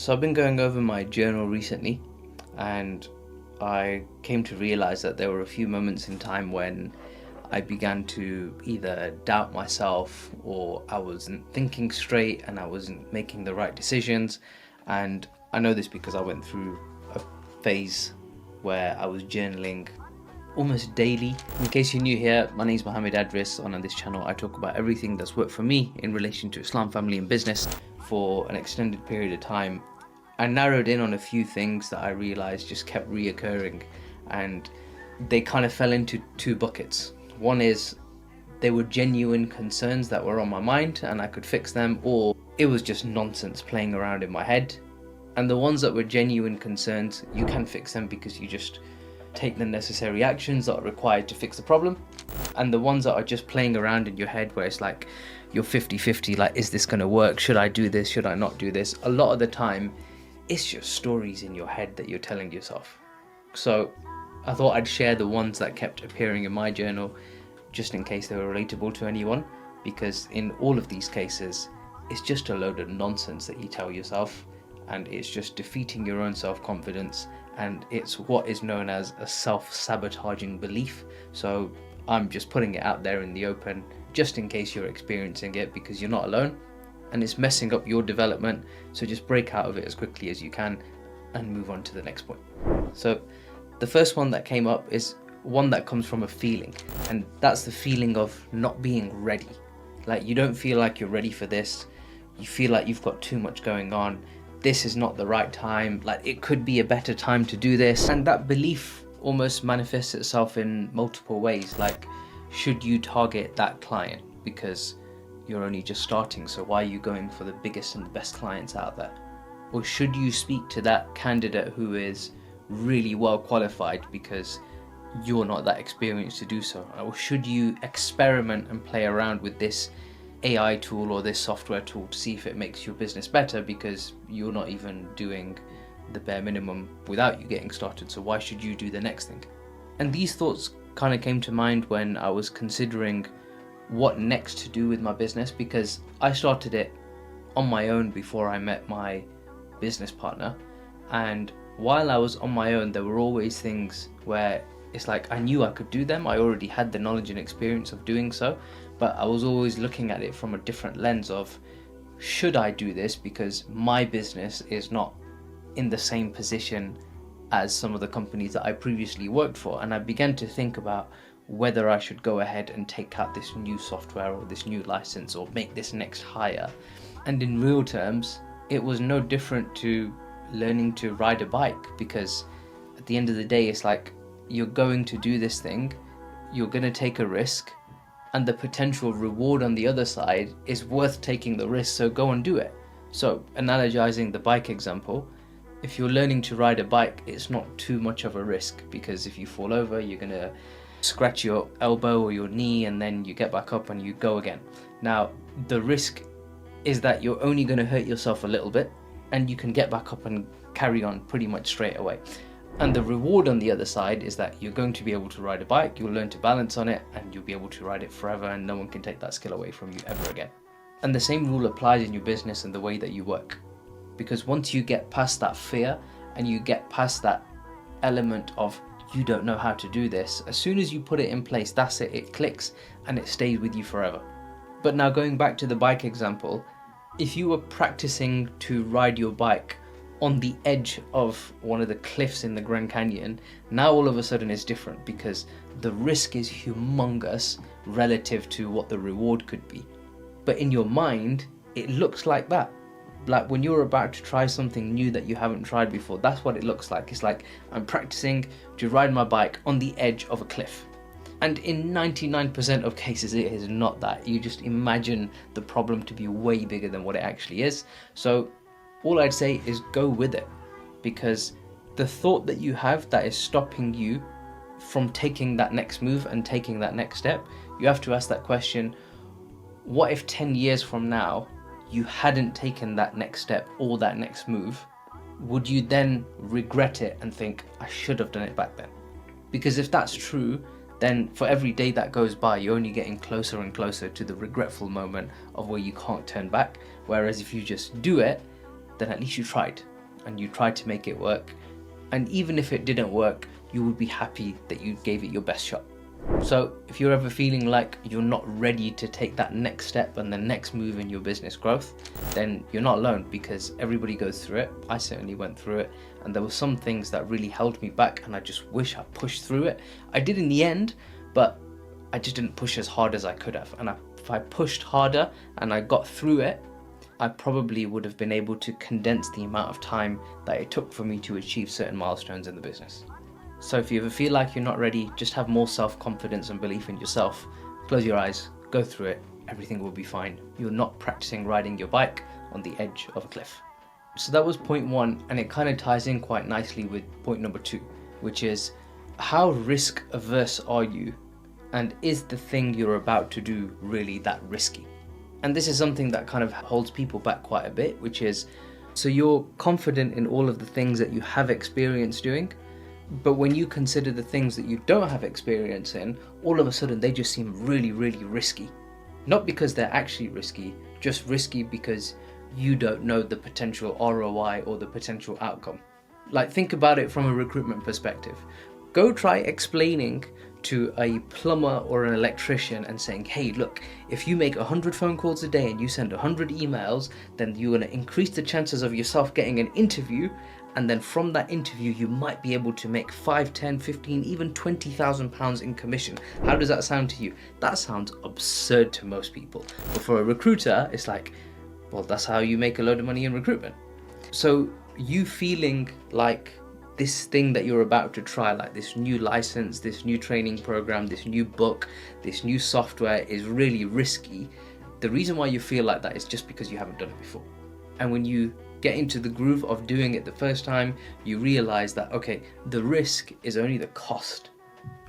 So I've been going over my journal recently, and I came to realize that there were a few moments in time when I began to either doubt myself, or I wasn't thinking straight and I wasn't making the right decisions. And I know this because I went through a phase where I was journaling almost daily. In case you're new here, my name is Mohammed Adris, and on this channel I talk about everything that's worked for me in relation to Islam, family and business for an extended period of time. I narrowed in on a few things that I realized just kept reoccurring, and they kind of fell into two buckets. One is they were genuine concerns that were on my mind and I could fix them, or it was just nonsense playing around in my head. And the ones that were genuine concerns, you can fix them because you just take the necessary actions that are required to fix the problem. And the ones that are just playing around in your head, where it's like you're 50-50, like, is this going to work? Should I do this? Should I not do this? A lot of the time, it's just stories in your head that you're telling yourself. So I thought I'd share the ones that kept appearing in my journal, just in case they were relatable to anyone, because in all of these cases, it's just a load of nonsense that you tell yourself, and it's just defeating your own self-confidence, and it's what is known as a self-sabotaging belief. So I'm just putting it out there in the open, just in case you're experiencing it, because you're not alone, and it's messing up your development. So just break out of it as quickly as you can and move on to the next point. So the first one that came up is one that comes from a feeling, and that's the feeling of not being ready. Like, you don't feel like you're ready for this. You feel like you've got too much going on. This is not the right time. Like, it could be a better time to do this. And that belief almost manifests itself in multiple ways. Like, should you target that client because you're only just starting, so why are you going for the biggest and the best clients out there? Or should you speak to that candidate who is really well qualified because you're not that experienced to do so? Or should you experiment and play around with this AI tool or this software tool to see if it makes your business better, because you're not even doing the bare minimum without you getting started, so why should you do the next thing? And these thoughts kind of came to mind when I was considering what next to do with my business, because I started it on my own before I met my business partner. And while I was on my own, there were always things where it's like I knew I could do them. I already had the knowledge and experience of doing so, but I was always looking at it from a different lens of, should I do this because my business is not in the same position as some of the companies that I previously worked for? And I began to think about whether I should go ahead and take out this new software or this new license or make this next hire. And in real terms, it was no different to learning to ride a bike, because at the end of the day, it's like you're going to do this thing, you're going to take a risk, and the potential reward on the other side is worth taking the risk, so go and do it. So analogizing the bike example, if you're learning to ride a bike, it's not too much of a risk, because if you fall over, you're going to scratch your elbow or your knee, and then you get back up and you go again. Now, the risk is that you're only going to hurt yourself a little bit, and you can get back up and carry on pretty much straight away. And the reward on the other side is that you're going to be able to ride a bike, you'll learn to balance on it, and you'll be able to ride it forever, and no one can take that skill away from you ever again. And the same rule applies in your business and the way that you work. Because once you get past that fear and you get past that element of you don't know how to do this, as soon as you put it in place, that's it, it clicks and it stays with you forever. But now, going back to the bike example, if you were practicing to ride your bike on the edge of one of the cliffs in the Grand Canyon, now all of a sudden it's different, because the risk is humongous relative to what the reward could be. But in your mind, it looks like that. Like when you're about to try something new that you haven't tried before, that's what it looks like. It's like, I'm practicing to ride my bike on the edge of a cliff. And in 99% of cases, it is not that. You just imagine the problem to be way bigger than what it actually is. So all I'd say is go with it, because the thought that you have that is stopping you from taking that next move and taking that next step, you have to ask that question, what if 10 years from now you hadn't taken that next step or that next move? Would you then regret it and think, I should have done it back then? Because if that's true, then for every day that goes by, you're only getting closer and closer to the regretful moment of where you can't turn back. Whereas if you just do it, then at least you tried. and you tried to make it work. And even if it didn't work, you would be happy that you gave it your best shot. So if you're ever feeling like you're not ready to take that next step and the next move in your business growth, then you're not alone, because everybody goes through it. I certainly went through it, and there were some things that really held me back, and I just wish I pushed through it. I did in the end, but I just didn't push as hard as I could have. And if I pushed harder and I got through it, I probably would have been able to condense the amount of time that it took for me to achieve certain milestones in the business. So if you ever feel like you're not ready, just have more self-confidence and belief in yourself. Close your eyes, go through it, everything will be fine. You're not practicing riding your bike on the edge of a cliff. So that was point 1, and it kind of ties in quite nicely with point number 2, which is how risk averse are you, and is the thing you're about to do really that risky? And this is something that kind of holds people back quite a bit, which is, so you're confident in all of the things that you have experience doing, but when you consider the things that you don't have experience in, all of a sudden they just seem really, really risky. Not because they're actually risky, just risky because you don't know the potential ROI or the potential outcome. Like, think about it from a recruitment perspective. Go try explaining to a plumber or an electrician and saying, hey, look, if you make 100 phone calls a day and you send 100 emails, then you're going to increase the chances of yourself getting an interview. And then from that interview, you might be able to make 5, 10, 15, even £20,000 in commission. How does that sound to you? That sounds absurd to most people. But for a recruiter, it's like, well, that's how you make a load of money in recruitment. So you feeling like this thing that you're about to try, like this new license, this new training program, this new book, this new software is really risky. The reason why you feel like that is just because you haven't done it before. And when you get into the groove of doing it the first time, you realize that, okay, the risk is only the cost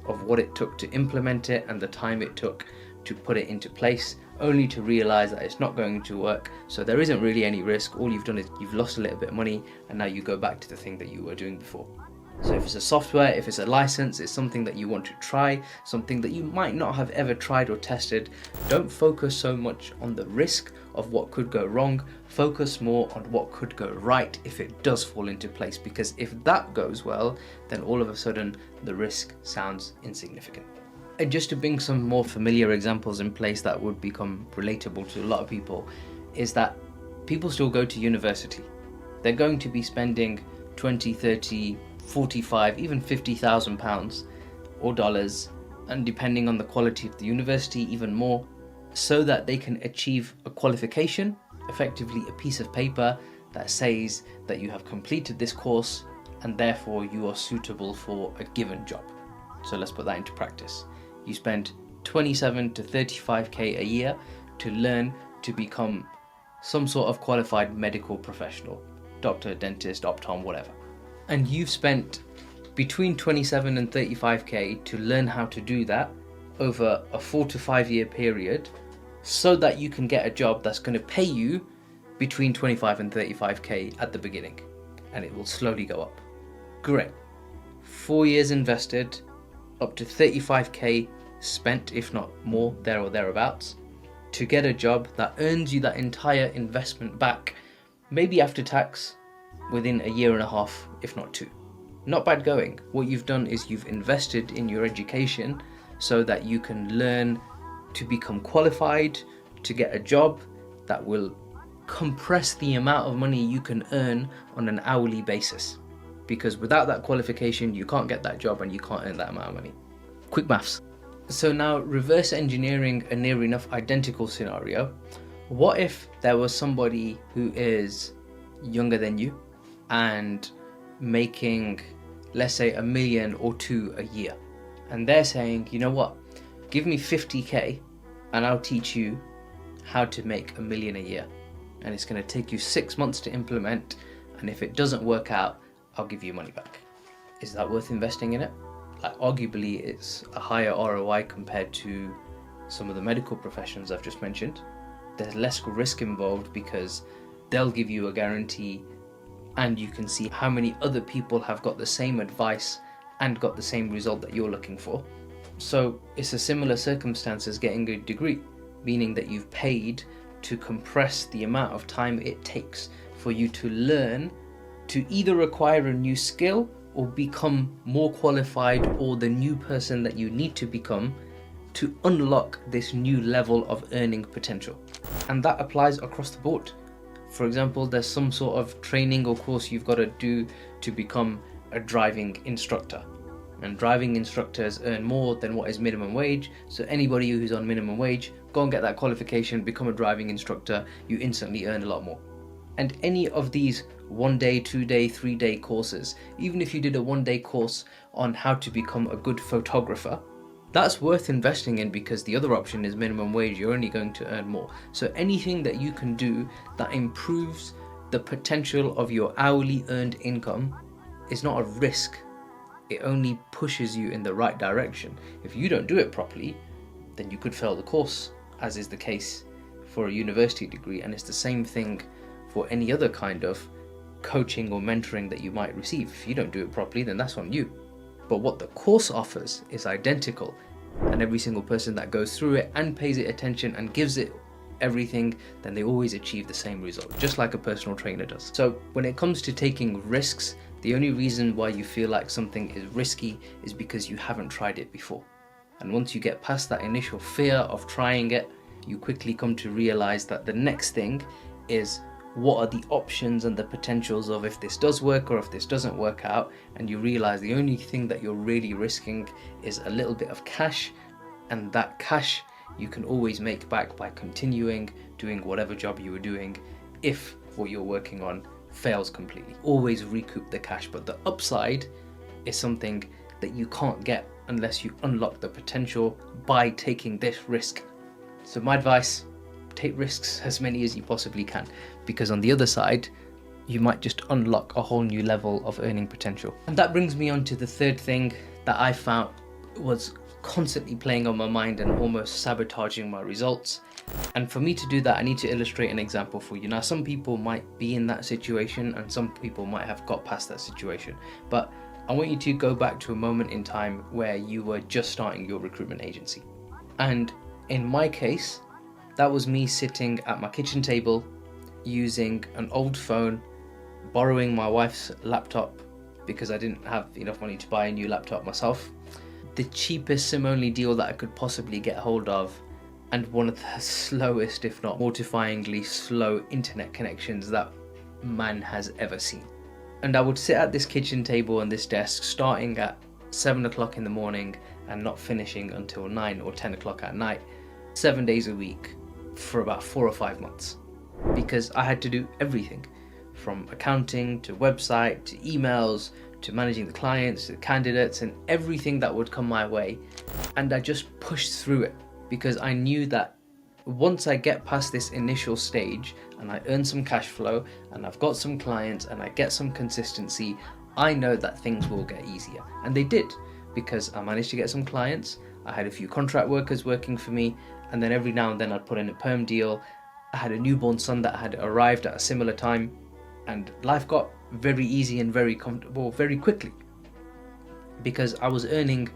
of what it took to implement it and the time it took to put it into place, only to realize that it's not going to work. So there isn't really any risk. All you've done is you've lost a little bit of money, and now you go back to the thing that you were doing before. So if it's a software, if it's a license, it's something that you want to try, something that you might not have ever tried or tested, don't focus so much on the risk of what could go wrong. Focus more on what could go right if it does fall into place, because if that goes well, then all of a sudden the risk sounds insignificant. And just to bring some more familiar examples in place that would become relatable to a lot of people, is that people still go to university. They're going to be spending 20, 30, 45, even £50,000 or dollars, and depending on the quality of the university, even more, so that they can achieve a qualification, effectively a piece of paper that says that you have completed this course and therefore you are suitable for a given job. So let's put that into practice. You spend 27 to 35k a year to learn to become some sort of qualified medical professional, doctor, dentist, optom, whatever. And you've spent between 27 and 35k to learn how to do that over a 4 to 5 year period, so that you can get a job that's going to pay you between 25 and 35k at the beginning, and it will slowly go up. Great. 4 years invested, up to 35k spent, if not more, there or thereabouts, to get a job that earns you that entire investment back, maybe after tax, within a year and a half, if not 2. Not bad going. What you've done is you've invested in your education so that you can learn to become qualified, to get a job that will compress the amount of money you can earn on an hourly basis. Because without that qualification, you can't get that job and you can't earn that amount of money. Quick maths. So now, reverse engineering a near enough identical scenario. What if there was somebody who is younger than you and making, let's say, $1 million or 2 a year, and they're saying, you know what, give me 50k and I'll teach you how to make $1 million a year, and it's going to take you 6 months to implement, and if it doesn't work out, I'll give you money back. Is that worth investing in it? Like, arguably it's a higher ROI compared to some of the medical professions I've just mentioned. There's less risk involved because they'll give you a guarantee, and you can see how many other people have got the same advice and got the same result that you're looking for. So it's a similar circumstance as getting a degree, meaning that you've paid to compress the amount of time it takes for you to learn to either acquire a new skill or become more qualified, or the new person that you need to become to unlock this new level of earning potential. And that applies across the board. For example, there's some sort of training or course you've got to do to become a driving instructor. And driving instructors earn more than what is minimum wage. So anybody who's on minimum wage, go and get that qualification, become a driving instructor, you instantly earn a lot more. And any of these 1 day, 2 day, 3 day courses, even if you did a 1 day course on how to become a good photographer, that's worth investing in, because the other option is minimum wage, you're only going to earn more. So anything that you can do that improves the potential of your hourly earned income is not a risk. It only pushes you in the right direction. If you don't do it properly, then you could fail the course, as is the case for a university degree. And it's the same thing for any other kind of coaching or mentoring that you might receive. If you don't do it properly, then that's on you. But what the course offers is identical, and every single person that goes through it and pays it attention and gives it everything, then they always achieve the same result, just like a personal trainer does. So when it comes to taking risks, the only reason why you feel like something is risky is because you haven't tried it before. And once you get past that initial fear of trying it, you quickly come to realize that the next thing is, what are the options and the potentials of if this does work or if this doesn't work out, and you realize the only thing that you're really risking is a little bit of cash, and that cash you can always make back by continuing doing whatever job you were doing. If what you're working on fails completely, always recoup the cash. But the upside is something that you can't get unless you unlock the potential by taking this risk. So my advice, take risks as many as you possibly can, because on the other side you might just unlock a whole new level of earning potential. And that brings me on to the third thing that I found was constantly playing on my mind and almost sabotaging my results. And for me to do that, I need to illustrate an example for you. Now, some people might be in that situation and some people might have got past that situation, but I want you to go back to a moment in time where you were just starting your recruitment agency. And in my case, that was me sitting at my kitchen table using an old phone, borrowing my wife's laptop because I didn't have enough money to buy a new laptop myself, the cheapest SIM-only deal that I could possibly get hold of, and one of the slowest, if not mortifyingly slow, internet connections that man has ever seen. And I would sit at this kitchen table and this desk starting at 7 o'clock in the morning and not finishing until 9 or 10 o'clock at night, 7 days a week for about 4 or 5 months, because I had to do everything from accounting to website to emails to managing the clients, the candidates, and everything that would come my way. And I just pushed through it because I knew that once I get past this initial stage and I earn some cash flow and I've got some clients and I get some consistency, I know that things will get easier. And they did, because I managed to get some clients, I had a few contract workers working for me, and then every now and then I'd put in a perm deal. I had a newborn son that had arrived at a similar time, and life got very easy and very comfortable very quickly because I was earning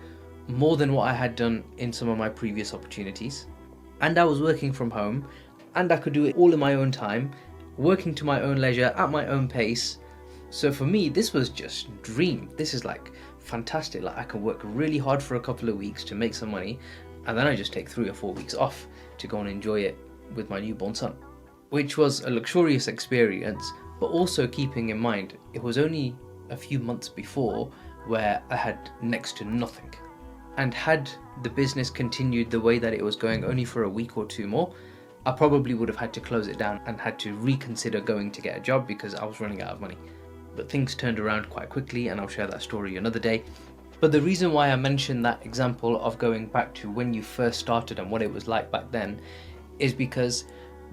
more than what I had done in some of my previous opportunities, and I was working from home, and I could do it all in my own time, working to my own leisure at my own pace. So for me, this was just dream. This is like fantastic. Like, I can work really hard for a couple of weeks to make some money, and then I just take 3 or 4 weeks off to go and enjoy it with my newborn son, which was a luxurious experience. But also keeping in mind, it was only a few months before where I had next to nothing. And had the business continued the way that it was going only for a week or 2 more, I probably would have had to close it down and had to reconsider going to get a job because I was running out of money. But things turned around quite quickly, and I'll share that story another day. But the reason why I mentioned that example of going back to when you first started and what it was like back then is because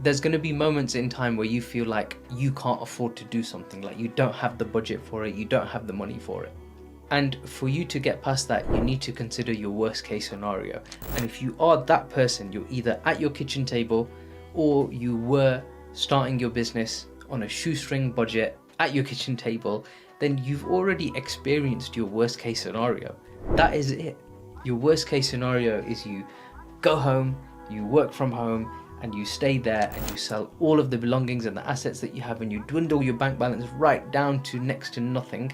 there's going to be moments in time where you feel like you can't afford to do something, like you don't have the budget for it, you don't have the money for it. And for you to get past that, you need to consider your worst case scenario. And if you are that person, you're either at your kitchen table or you were starting your business on a shoestring budget at your kitchen table, then you've already experienced your worst case scenario. That is it. Your worst case scenario is you go home, you work from home, and you stay there and you sell all of the belongings and the assets that you have and you dwindle your bank balance right down to next to nothing,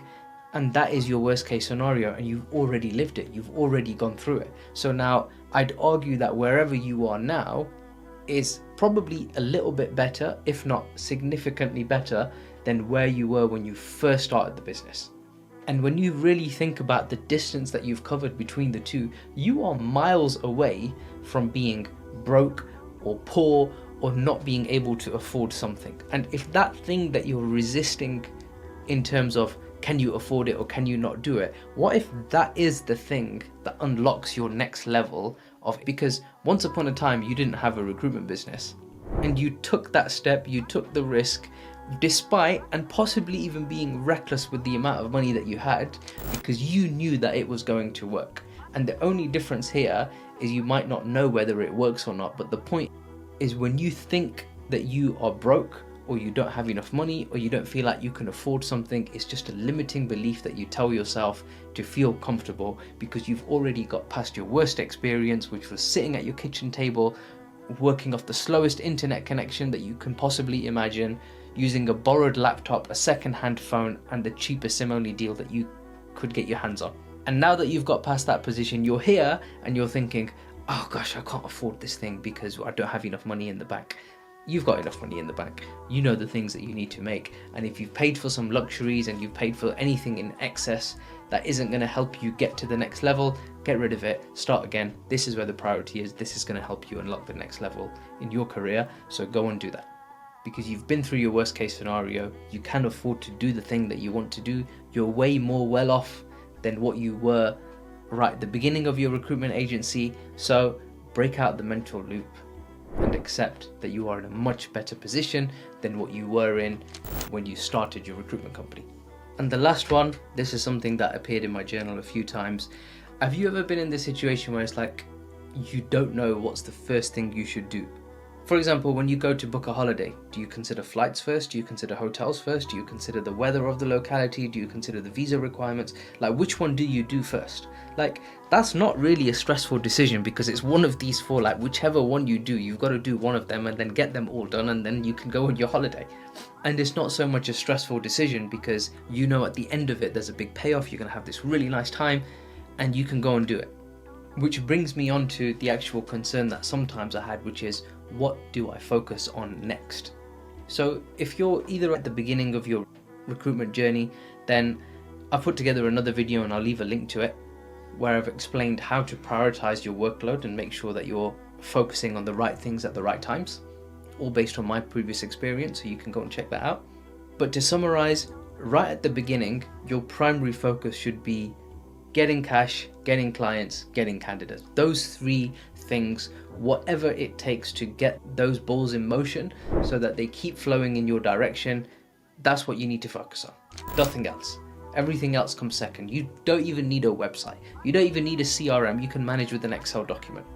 and that is your worst case scenario, and you've already lived it, you've already gone through it. So now I'd argue that wherever you are now is probably a little bit better, if not significantly better, than where you were when you first started the business. And when you really think about the distance that you've covered between the two, you are miles away from being broke or poor or not being able to afford something. And if that thing that you're resisting in terms of can you afford it or can you not do it, what if that is the thing that unlocks your next level of, because once upon a time you didn't have a recruitment business and you took that step, you took the risk, despite and possibly even being reckless with the amount of money that you had, because you knew that it was going to work. And the only difference here is you might not know whether it works or not, but the point is when you think that you are broke or you don't have enough money or you don't feel like you can afford something, it's just a limiting belief that you tell yourself to feel comfortable, because you've already got past your worst experience, which was sitting at your kitchen table working off the slowest internet connection that you can possibly imagine, using a borrowed laptop, a second-hand phone, and the cheapest SIM-only deal that you could get your hands on. And now that you've got past that position, you're here and you're thinking, oh gosh, I can't afford this thing because I don't have enough money in the bank. You've got enough money in the bank. You know the things that you need to make. And if you've paid for some luxuries and you've paid for anything in excess that isn't going to help you get to the next level, get rid of it, start again. This is where the priority is. This is going to help you unlock the next level in your career. So go and do that. Because you've been through your worst case scenario, you can afford to do the thing that you want to do. You're way more well off than what you were right at the beginning of your recruitment agency. So break out the mental loop and accept that you are in a much better position than what you were in when you started your recruitment company. And the last one, this is something that appeared in my journal a few times. Have you ever been in this situation where it's like you don't know what's the first thing you should do? For example, when you go to book a holiday, do you consider flights first? Do you consider hotels first? Do you consider the weather of the locality? Do you consider the visa requirements? Like, which one do you do first? Like, that's not really a stressful decision, because it's one of these four. Like, whichever one you do, you've got to do one of them and then get them all done, and then you can go on your holiday. And it's not so much a stressful decision because you know at the end of it, there's a big payoff. You're going to have this really nice time and you can go and do it. Which brings me on to the actual concern that sometimes I had, which is, what do I focus on next? So if you're either at the beginning of your recruitment journey, then I've put together another video and I'll leave a link to it where I've explained how to prioritize your workload and make sure that you're focusing on the right things at the right times, all based on my previous experience, so you can go and check that out. But to summarize, right at the beginning, your primary focus should be getting cash, getting clients, getting candidates. Those three things, whatever it takes to get those balls in motion so that they keep flowing in your direction, that's what you need to focus on. Nothing else. Everything else comes second. You don't even need a website. You don't even need a CRM. You can manage with an Excel document.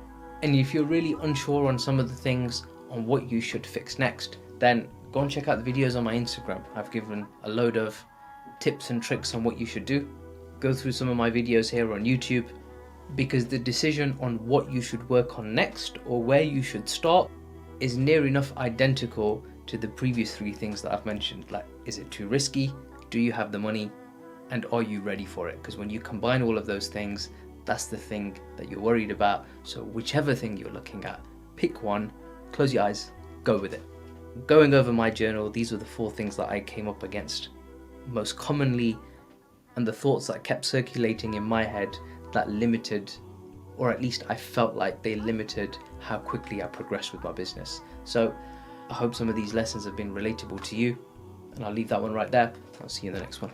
And if you're really unsure on some of the things on what you should fix next, then go and check out the videos on my Instagram. I've given a load of tips and tricks on what you should do. Go through some of my videos here on YouTube, because the decision on what you should work on next or where you should start is near enough identical to the previous three things that I've mentioned. Like, is it too risky? Do you have the money? And are you ready for it? Because when you combine all of those things, that's the thing that you're worried about. So whichever thing you're looking at, pick one, close your eyes, go with it. Going over my journal, these were the four things that I came up against most commonly, and the thoughts that kept circulating in my head that limited, or at least I felt like they limited, how quickly I progressed with my business. So I hope some of these lessons have been relatable to you, and I'll leave that one right there. I'll see you in the next one.